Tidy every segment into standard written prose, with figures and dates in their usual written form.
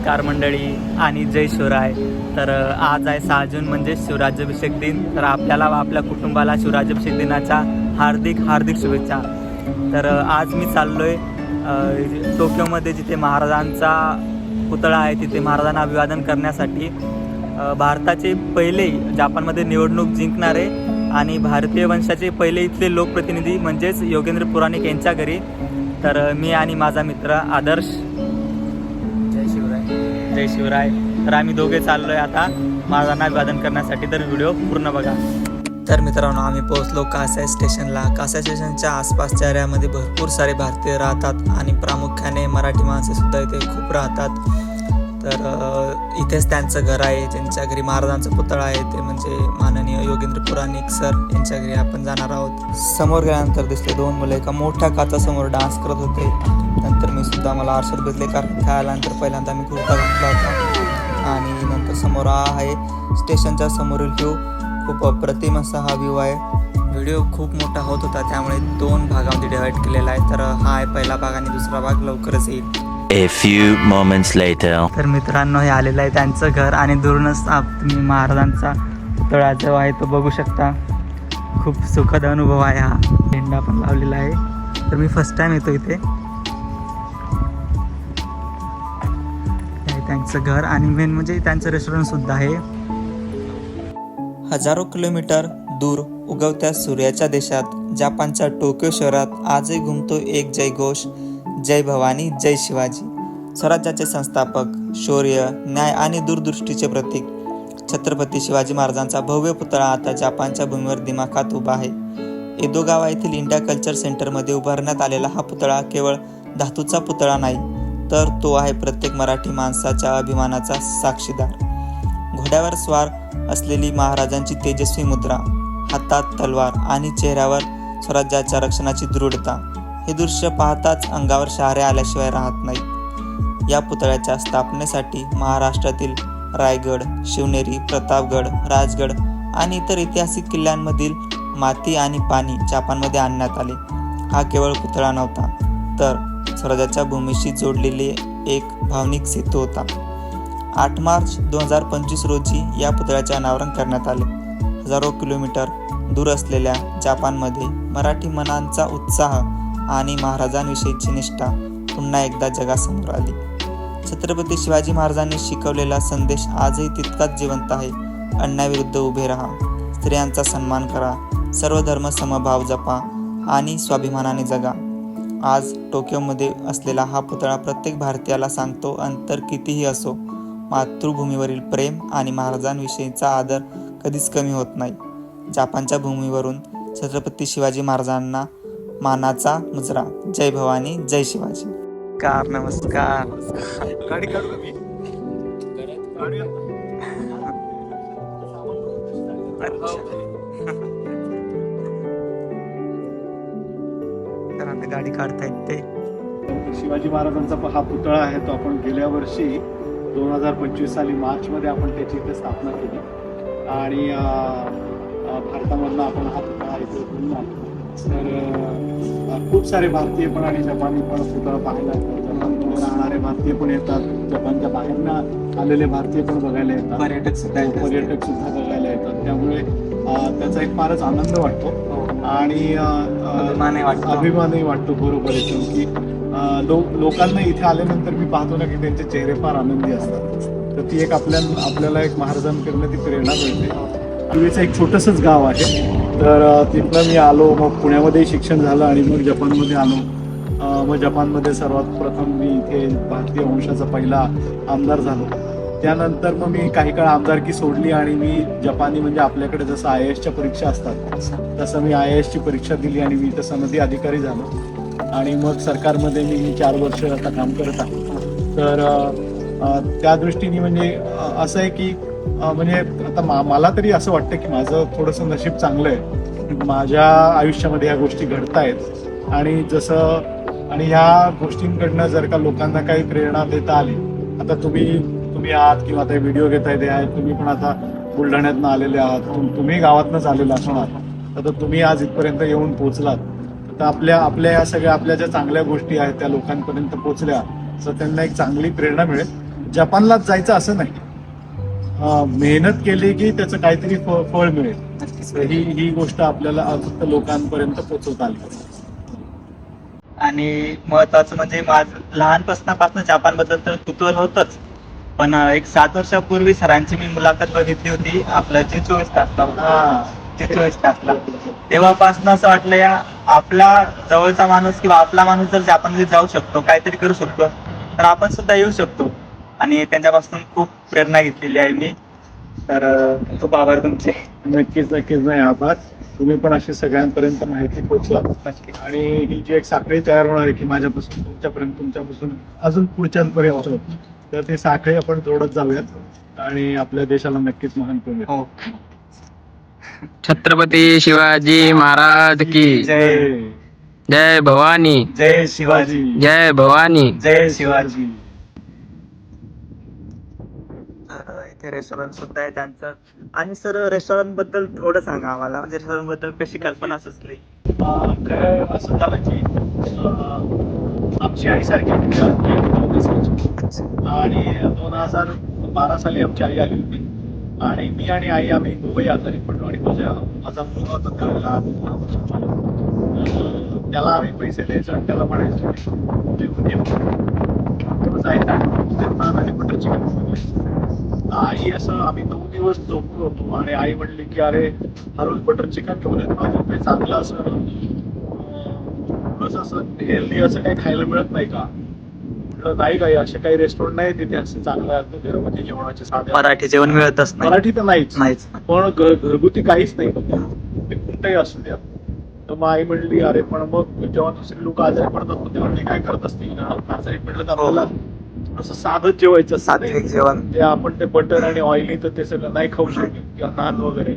नमस्कार मंडळी आणि जय शिवराय. तर आज आहे 6 जून म्हणजे शिवराज्याभिषेक दिन. तर आपल्याला आपल्या कुटुंबाला शिवराज्याभिषेक दिनाच्या हार्दिक हार्दिक शुभेच्छा. तर आज मी चाललो आहे टोक्योमध्ये, जिथे महाराजांचा पुतळा आहे, तिथे महाराजांना अभिवादन करण्यासाठी. भारताचे पहिले जपानमध्ये निवडणूक जिंकणारे आणि भारतीय वंशाचे पहिले इथले लोकप्रतिनिधी म्हणजेच योगेंद्र पुराणिक यांच्या घरी. तर मी आणि माझा मित्र आदर्श, जय शिवराय, तर आम्ही दोघे चाललो आहे आता महाराजांना अभिवादन करण्यासाठी. तर व्हिडिओ पूर्ण बघा. तर मित्रांनो, आम्ही पोहोचलो कासाई स्टेशनला. कासाई स्टेशनच्या आसपासच्या एरियामध्ये भरपूर सारे भारतीय राहतात आणि प्रामुख्याने मराठी माणसे सुद्धा इथे खूप राहतात. तर इथेच त्यांचं घर आहे, ज्यांच्या घरी महाराजांचा पुतळा आहे, ते म्हणजे माननीय योगेंद्र पुराणिक सर यांच्या घरी आपण जाणार आहोत. समोर गेल्यानंतर दिसले 2 मुलं एका मोठ्या काचासमोर डान्स करत होते. नंतर मी सुद्धा मला आरशात बघितले, कारण काय आल्यानंतर पहिल्यांदा मी कुर्ता घातला होता. आणि नंतर समोर आहे स्टेशनच्या समोरील व्ह्यू. खूप अप्रतिम असा हा व्ह्यू आहे. व्हिडिओ खूप मोठा होत होता, त्यामुळे 2 भागामध्ये डिवाइड केलेला आहे. तर हा आहे पहिला भाग आणि दुसरा भाग लवकरच येईल. A few moments later. तर मित्रांनो, हे आलेलं आहे त्यांचं घर आणि दुरूनच तुम्ही महाराजांचा पुतळा जो आहे तो बघू शकता. खूप सुखद अनुभव आहे. हा झेंडा पण लावलेला आहे. तर मी फर्स्ट टाइम येतो इथे. त्यांचं घर आणि मेन म्हणजे त्यांचं रेस्टॉरंट सुद्धा आहे. हजारो किलोमीटर दूर उगवत्या सूर्याच्या देशात जपानच्या टोक्यो शहरात आजही घुमतो एक जयघोष, जय भवानी जय शिवाजी. स्वराज्याचे संस्थापक, शौर्य, न्याय आणि दूरदृष्टीचे प्रतीक छत्रपती शिवाजी महाराजांचा भव्य पुतळा आता जपानच्या भूमीवर दिमाखात उभा आहे. एदोगावा येथील इंडिया कल्चर सेंटरमध्ये उभारण्यात आलेला हा पुतळा केवळ धातूचा पुतळा नाही, तर तो आहे प्रत्येक मराठी माणसाच्या अभिमानाचा साक्षीदार. घोड्यावर स्वार असलेली महाराजांची तेजस्वी मुद्रा, हातात तलवार आणि चेहऱ्यावर स्वराज्याच्या रक्षणाची दृढता, हे दृश्य पाहताच अंगावर शहारे आल्याशिवाय राहत नाहीत. या पुतळ्याच्या स्थापनेसाठी महाराष्ट्रातील रायगड, शिवनेरी, प्रतापगड, राजगड आणि इतर ऐतिहासिक किल्ल्यांमधील माती आणि पाणी जपानमध्ये आणण्यात आले. हा केवळ पुतळा नव्हता, तर स्वराज्याच्या भूमीशी जोडलेले एक भावनिक सेतू होता. 8 मार्च 2025 रोजी या पुतळ्याचे अनावरण करण्यात आले. हजारो किलोमीटर दूर असलेल्या जपानमध्ये मराठी मनांचा उत्साह आणि महाराजांविषयीची निष्ठा पुन्हा एकदा जगासमोर आली. छत्रपती शिवाजी महाराजांनी शिकवलेला संदेश आजही तितकाच जिवंत आहे. अन्यायाविरुद्ध उभे राहा, स्त्रियांचा सन्मान करा, सर्व धर्म समभाव जपा आणि स्वाभिमानाने जगा. आज टोक्योमध्ये असलेला हा पुतळा प्रत्येक भारतीयाला सांगतो, अंतर कितीही असो, मातृभूमीवरील प्रेम आणि महाराजांविषयीचा आदर कधीच कमी होत नाही. जपानच्या भूमीवरून छत्रपती शिवाजी महाराजांना मानाचा मुजरा. जय भवानी जय शिवाजी. नमस्कार. गाडी काढता येते. शिवाजी महाराजांचा हा पुतळा आहे, तो आपण गेल्या वर्षी 2025 साली मार्चमध्ये आपण त्याची इथे स्थापना केली आणि भारतामधला आपण हा पुतळा इथे घेऊन आलो. तर खूप सारे भारतीय पण आणि जपानी पण पुतळा पाहायला येतात. जपानमध्ये राहणारे भारतीय पण येतात, जपानच्या बाहेरनं आलेले भारतीय पण बघायला येतात, पर्यटक सुद्धा बघायला येतात. त्यामुळे त्याचा एक फारच आनंद वाटतो आणि अभिमानही वाटतो. बरोबर आहे, की लोकांना इथे आल्यानंतर मी पाहतो ना की त्यांचे चेहरे फार आनंदी असतात. तर ती एक आपल्याला एक महाराजांकडनं ती प्रेरणा मिळते. पूर्वीचं एक छोटंसंच गाव आहे, तर तिथनं मी आलो, मग पुण्यामध्ये शिक्षण झालं आणि मग जपानमध्ये आलो. मग जपानमध्ये सर्वात प्रथम मी इथे भारतीय वंशाचा पहिला आमदार झालो. त्यानंतर मग मी काही काळ आमदारकी सोडली आणि मी जपानी म्हणजे आपल्याकडे जसं IASच्या परीक्षा असतात तसं मी IASची परीक्षा दिली आणि मी इथं सनदी अधिकारी झालो आणि मग सरकारमध्ये मी 4 वर्ष आता काम करत आहे. तर त्या दृष्टीने म्हणजे असं आहे की म्हणजे आता मला तरी असं वाटतं की माझं थोडंसं नशीब चांगलं आहे. माझ्या आयुष्यामध्ये ह्या गोष्टी घडतायत आणि आणि ह्या गोष्टींकडनं जर का लोकांना काही प्रेरणा देता आली, आता तुम्ही आहात किंवा आता व्हिडिओ घेताय ते आहेत, तुम्ही पण आता बुलढाण्यातनं आलेले आहात, तुम्ही गावातनंच आलेला असणार, आता तुम्ही आज इथपर्यंत येऊन पोहोचलात, तर आपल्या ह्या सगळ्या आपल्या ज्या चांगल्या गोष्टी आहेत त्या लोकांपर्यंत पोहोचल्या तर त्यांना एक चांगली प्रेरणा मिळेल जपानलाच जायचं असं नाही. मेहनत केली की त्याचं काहीतरी फळ मिळेल. ही गोष्ट आपल्याला फक्त लोकांपर्यंत पोहोचवता आली पाहिजे. आणि महत्वाचं म्हणजे माझं लहानपणापासून जपान बद्दल तर कुतूहल होतच, पण एक 7 वर्षापूर्वी सरांची मी मुलाखत बघितली होती आपल्या जी 24 तासला हा. ते 24 तासला. तेव्हापासून असं वाटलं या आपला जवळचा माणूस किंवा आपला माणूस जर जपानमध्ये जाऊ शकतो, काहीतरी करू शकतो, तर आपण सुद्धा येऊ शकतो. आणि त्यांच्यापासून खूप प्रेरणा घेतलेली आहे मी. तर खूप आभार तुमचे. नक्कीच नाही आभार. तुम्ही पण अशी सगळ्यांपर्यंत माहिती पोहोचवा. नक्की. आणि ही जी एक साखळी तयार होणार आहे की माझ्यापासून तुमच्यापर्यंत, तुमच्यापासून अजून पुढच्यांपर्यंत, तर ते साखळी आपण जोडत जाऊयात आणि आपल्या देशाला नक्कीच महान करूया. हो. छत्रपती शिवाजी महाराज की जय. जय भवानी, जय शिवाजी. जय भवानी. जय शिवाजी. इथे रेस्टॉरंट सुद्धा आहे त्यांचं. आणि सर रेस्टॉरंट बद्दल थोडं सांगा आम्हाला, म्हणजे रेस्टॉरंट बद्दल कशी कल्पना सुचली? काय असं झालं की आमची आई सारखी आणि 2012 साली आमची आई आली होती आणि मी आणि आई आम्ही मुंबई आजारी पडलो आणि माझा मुलगा होता त्यावेळेला त्याला आम्ही पैसे द्यायचो आणि त्याला म्हणायचो आणि बटर चिकन. आई असं आम्ही 2 दिवस झोपलो होतो आणि आई म्हणली की अरे हा रोज बटर चिकन घेऊन येतो, अजून काही चांगलं असं हेल्दी असं काही खायला मिळत नाही का? म्हटलं नाही काही असे काही रेस्टॉरंट नाही तिथे असे चांगलं घरगुती जेवणाचे साधे मराठी जेवण मिळतच नाही. मराठी तर नाहीच, नाहीच. पण घरगुती काहीच नाही ते कोणतंही असू द्या. तर मग आई म्हणली अरे पण मग जेव्हा दुसरी लोक आजारी पडतात तेव्हा ते काय करत असतील ना, आजारी पडलं तर आपल्याला असं साधं जेवायचं, सात्विक जेवण. ते आपण ते बटर आणि ऑइली तर ते सगळं नाही खाऊ शकत किंवा नान वगैरे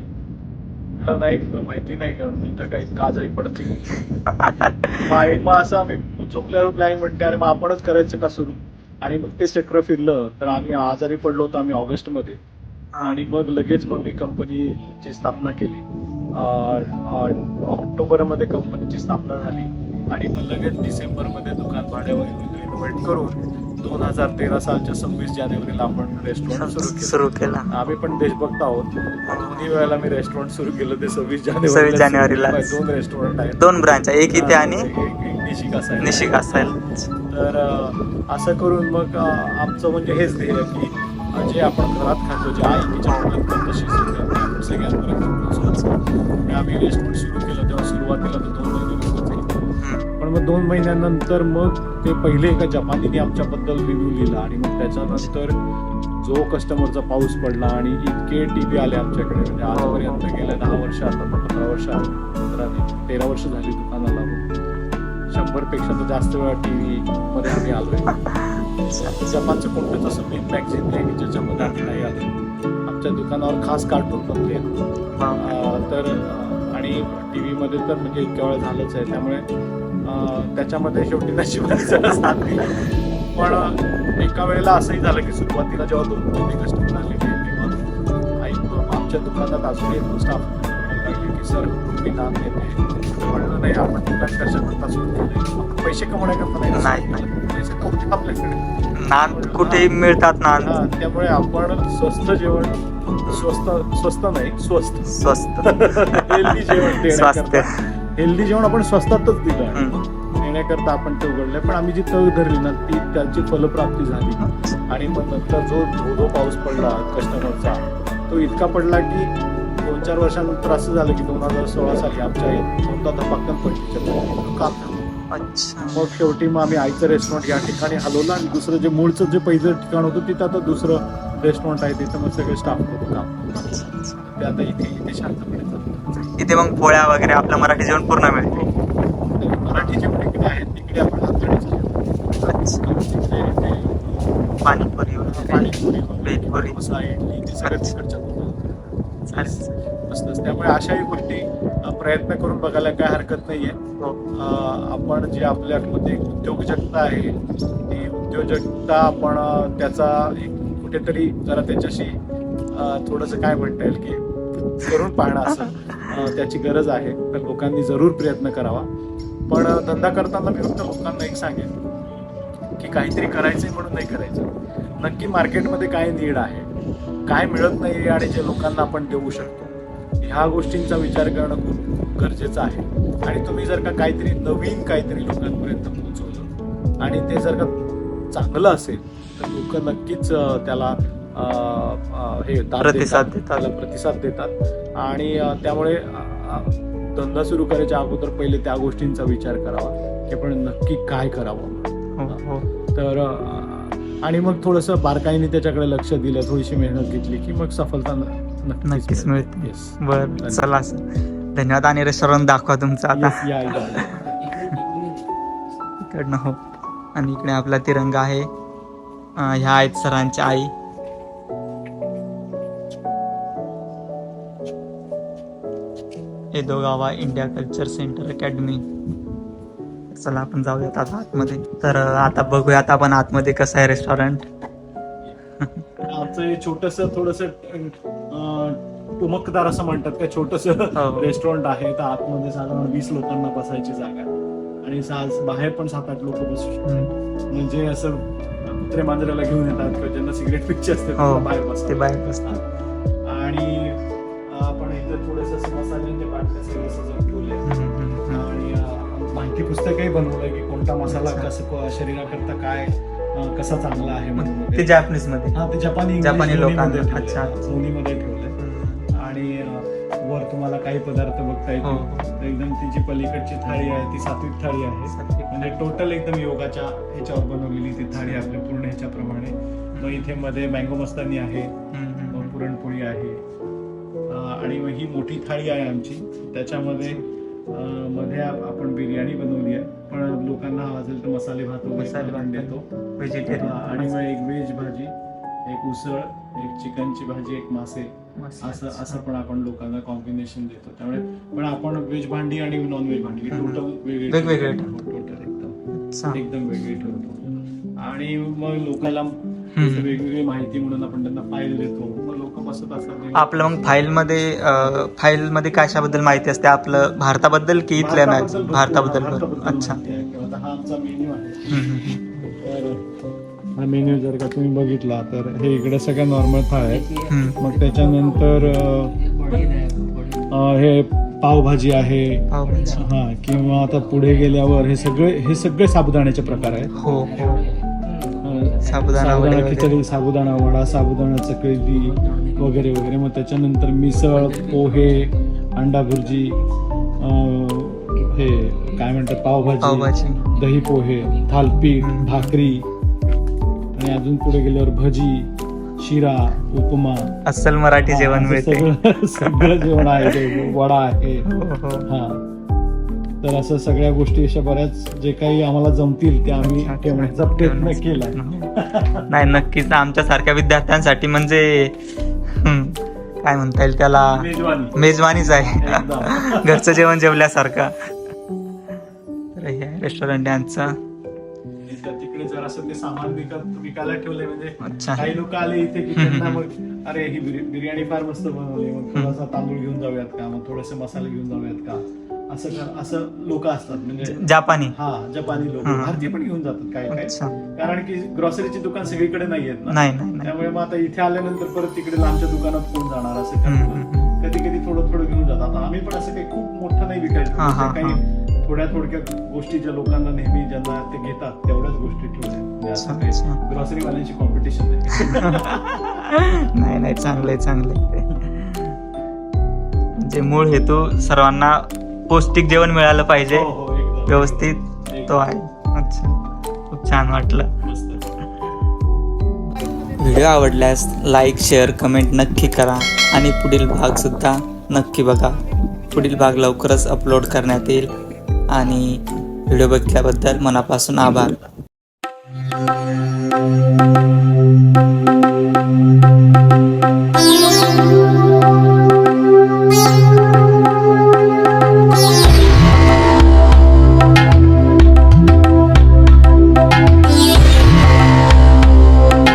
नाही, माहिती नाही का काही आजारी पडतील. मग असं आम्ही झोपल्यावर आई म्हणते अरे मग आपणच करायचं का सुरू. आणि मग ते चक्र फिरलं तर आम्ही आजारी पडलो होतो आम्ही ऑगस्टमध्ये. आणि मग लगेच मग मी कंपनीची स्थापना केली. ऑक्टोबरमध्ये कंपनीची स्थापना झाली आणि मग लगेच डिसेंबरमध्ये दुकान भाड्यावर रिनोव्हेट करून 2013 सालच्या 26 जानेवारीला आपण रेस्टॉरंट सुरू केला. आम्ही पण देशभक्त आहोत. दोन्ही वेळेला मी रेस्टॉरंट सुरू केलं ते 26 जानेवारीला. 2 रेस्टॉरंट आहेत, 2 ब्रांच आहे, एक इथे आणि एक निशिक असेल. तर असं करून मग आमचं म्हणजे हेच ध्येय की जे आपण घरात खातो, जे आई तिच्यापर्यंत तशी आपण सगळ्यांपर्यंत पोहोचवायचं. आम्ही रेस्टॉरंट सुरू केलं तेव्हा सुरुवातीला तर 2 महिने पण मग 2 महिन्यानंतर मग ते पहिले एका जपानीने आमच्याबद्दल रिव्ह्यू लिहिला आणि मग त्याच्यानंतर जो कस्टमरचा पाऊस पडला आणि इतके टीव्ही आले आमच्याकडे, म्हणजे आजपर्यंत गेल्या 10 वर्ष, आता 15 वर्ष, 13 वर्ष झाली दुकानाला. 100 पेक्षा तर जास्त वेळा टीव्ही मध्ये आम्ही आलोय. जपानचं कोणतंच असं मेन मॅगझिन नाही की ज्याच्यामध्ये आम्ही नाही आलो. आमच्या दुकानावर खास कार्टून बनले तर आणि टीव्ही मध्ये तर म्हणजे इतक्या वेळा झालंच आहे, त्यामुळे त्याच्यामध्ये शेवटी नशिबाने जरा साथ दिली. पण एका वेळेला असंही झालं की सुरुवातीला जेव्हा 2 महिने कस्टमर आले तेव्हा आई आमच्या दुकानात अजून एक स्टाफ लागले की सर तुम्ही नाम देते. म्हणलं नाही, आपण दुकान कशाकरता सुरू केलं, पैसे कमवण्याकरता नाही, पैसे कमवते आपल्याकडे. नान कुठेही मिळतात नान. त्यामुळे आपण स्वस्त जेवण, स्वस्त नाही स्वस्त हेल्दी जेवण देण्याकरता, हेल्दी जेवण आपण स्वस्तातच दिलं देण्याकरता आपण ते उघडलंय. पण आम्ही जी तग धरली ना ती त्याची फलप्राप्ती झाली. आणि मग नंतर जो पाऊस पडला कस्टमरचा तो इतका पडला की 2-4 वर्षानंतर असं झालं की 2016 साली आमच्या धपाकन पडली काम. मग शेवटी मग आम्ही आईचं रेस्टॉरंट या ठिकाणी हलवलं आणि दुसरं जे मूळचं जे पहिलं ठिकाण होतं तिथं आता दुसरं रेस्टॉरंट आहे, तिथं मग सगळे स्टाफ होतो काम. ते आता इथे शांतपणे चालतं. इथे मग पोळ्या वगैरे आपलं मराठी जेवण पूर्ण मिळते. मराठी जेवण इकडे आहेत, तिकडे आपण हाताळीचं पाणीपुरी, भेलपुरी, मसाला इडली ते सगळं तिकडच्या त्यामुळे अशाही गोष्टी प्रयत्न करून बघायला काय हरकत नाहीये. आपण जे आपल्यामध्ये उद्योजकता आहे ती उद्योजकता आपण त्याचा कुठेतरी जरा त्याच्याशी थोडंसं काय म्हणता येईल की करून पाहणं असं त्याची गरज आहे. तर लोकांनी जरूर प्रयत्न करावा. पण धंदा करताना मी फक्त लोकांना एक सांगेन की काहीतरी करायचंय म्हणून नाही करायचं. नक्की मार्केटमध्ये काय नीड आहे, काय मिळत नाही आणि जे लोकांना आपण देऊ शकतो, ह्या गोष्टींचा विचार करणं खूप गरजेचं आहे. आणि तुम्ही जर का काहीतरी नवीन काहीतरी लोकांपर्यंत पोहोचवलं आणि ते जर का चांगलं असेल तर लोक नक्कीच त्याला हे दाद प्रतिसाद देतात, त्याला प्रतिसाद देतात. आणि त्यामुळे धंदा सुरू करायच्या अगोदर पहिले त्या गोष्टींचा विचार करावा की आपण नक्की काय करावं. हो हो तर आणि मग थोडंसं बारकाईने त्याच्याकडे लक्ष दिलं, थोडीशी मेहनत घेतली की मग सफलता नक्कीच मिळते. Yes. बरं चला सर, धन्यवाद. आणि रेस्टॉरंट दाखवा तुमचं आता. Yes, या. इकडनं हो. आणि इकडे आपला तिरंगा आहे. ह्या आहेत सरांच्या आई. एदोगावा इंडिया कल्चर सेंटर अकॅडमी. चला आपण जाऊयात आता आतमध्ये. तर आता बघूयात आपण आतमध्ये कसं आहे रेस्टॉरंट. आमचं हे छोटस थोडस टुमकदार असं म्हणतात का, छोटस हो. रेस्टॉरंट आहे. तर आतमध्ये साधारण 20 लोकांना बसायची जागा आणि बाहेर पण 7-8 लोक बसू शकतात. म्हणजे असं कुत्रे मांजराला घेऊन येतात किंवा ज्यांना सिगरेट पिक्ची असते हो, ते बाहेर बसतात. ते बाहेर बसतात. आणि आपण इथं थोडस मसाल्यांचे बाटल्या सगळे सजवून ठेवले आणि माहिती पुस्तकही बनवलंय की कोणता मसाला कसं शरीराकरता काय कसा चांगला आहे म्हणून ते वगैरे. जॅपनीज मध्ये. हा, ते जपानी जपानी लोकांना. अच्छा. सोनीमध्ये ठेवलंय. आणि वर तुम्हाला काही पदार्थ बघता हो. येतील. तर एकदम ती जी पलीकडची थाळी आहे ती सात्विक थाळी आहे. म्हणजे टोटल एकदम योगाच्या ह्याच्यावर बनवलेली ती थाळी आपल्या पूर्ण ह्याच्याप्रमाणे. मग इथे मध्ये मँगो मस्तानी आहे, मग पुरणपोळी आहे. आणि मग ही मोठी थाळी आहे आमची. त्याच्यामध्ये मध्ये आपण बिर्याणी बनवली आहे, पण लोकांना हवा असेल तर मसाले भात मसाले भात देतो. व्हेजिटेरियन. आणि मग एक व्हेज भाजी, एक उसळ, एक चिकनची भाजी, एक मासे, असं पण आपण लोकांना कॉम्बिनेशन देतो. त्यामुळे पण आपण व्हेज भांडी आणि नॉन व्हेज भांडी टोटल वेगवेगळे टोटल एकदम वेगळी ठेवतो. आणि मग लोकांना वेगवेगळी माहिती म्हणून आपण त्यांना फाईल देतो. मग लोक बसत असतात. आपलं मग फाईल मध्ये कशाबद्दल माहिती असते? आपलं भारताबद्दल की इथल्या मॅच? भारताबद्दल. अच्छा. आता हा आमचा मेन्यू आहे. तर हा मेन्यू जर का तुम्ही बघितला तर हे इकडे सगळ्या नॉर्मल थाळ आहेत. मग त्याच्यानंतर हे पावभाजी आहे. हा, किंवा आता पुढे गेल्यावर हे सगळे साबुदाण्याचे प्रकार आहेत. हो हो. साबुदाणा खिचडी, साबुदाणा वडा, साबुदाणा चकली वगैरे वगैरे. मग त्याच्यानंतर मिसळ, पोहे, अंडा भुर्जी, हे काय म्हणतात पावभाजी, दही पोहे, थालपीठ, भाकरी, आणि अजून पुढे गेल्यावर भजी, शिरा, उपमा. अस्सल मराठी जेवण मिळते. सगळं जेवण आहे. वडा आहे. हा, तर असं सगळ्या गोष्टी अशा बऱ्याच जे काही आम्हाला जमतील ते आम्ही ठेवण्याचा प्रयत्न केला. नाही, नक्कीच आमच्या सारख्या विद्यार्थ्यांसाठी म्हणजे काय म्हणता येईल त्याला, मेजवानीच आहे. घरचं जेवण जेवल्यासारखं. तर हे रेस्टॉरंट यांचं. तिकडे जर असं ते सामान विकायला ठेवलंय. म्हणजे अच्छा. काही लोक आले इथे की त्यांना मग अरे ही बिर्याणी फार मस्त बनवली, मग थोडासा तांदूळ घेऊन जाऊयात का, मग थोडेसे मसाले घेऊन जाऊयात का, असं लोक असतात. म्हणजे जपानी. हा, जपानी लोक. भारतीय पण घेऊन जातात काय काय, कारण की ग्रॉसरीची दुकान सगळीकडे नाही आहेत ना. नाही. त्यामुळे मग आता इथे आल्यानंतर परत तिकडे लांबच्या दुकानात कोण जाणार, असं कधी कधी थोडं घेऊन जातात. आम्ही पण असं काही खूप मोठं नाही विकायचं. काही थोड्या गोष्टी ज्या लोकांना नेहमी ज्यांना ते घेतात तेवढ्याच गोष्टी ठेवल्या. ग्रॉसरीवाल्यांची कॉम्पिटिशन नाही. चांगले. म्हणजे मूळ हेतू सर्वांना पौष्टिक जेवण मिळालं पाहिजे. व्यवस्थित तो आहे. अच्छा, खूप छान वाटलं. व्हिडिओ आवडल्यास लाईक, शेअर, कमेंट नक्की करा. आणि पुढील भाग सुद्धा नक्की बघा. पुढील भाग लवकरच अपलोड करण्यात येईल. आणि व्हिडिओ बघितल्याबद्दल मनापासून आभार.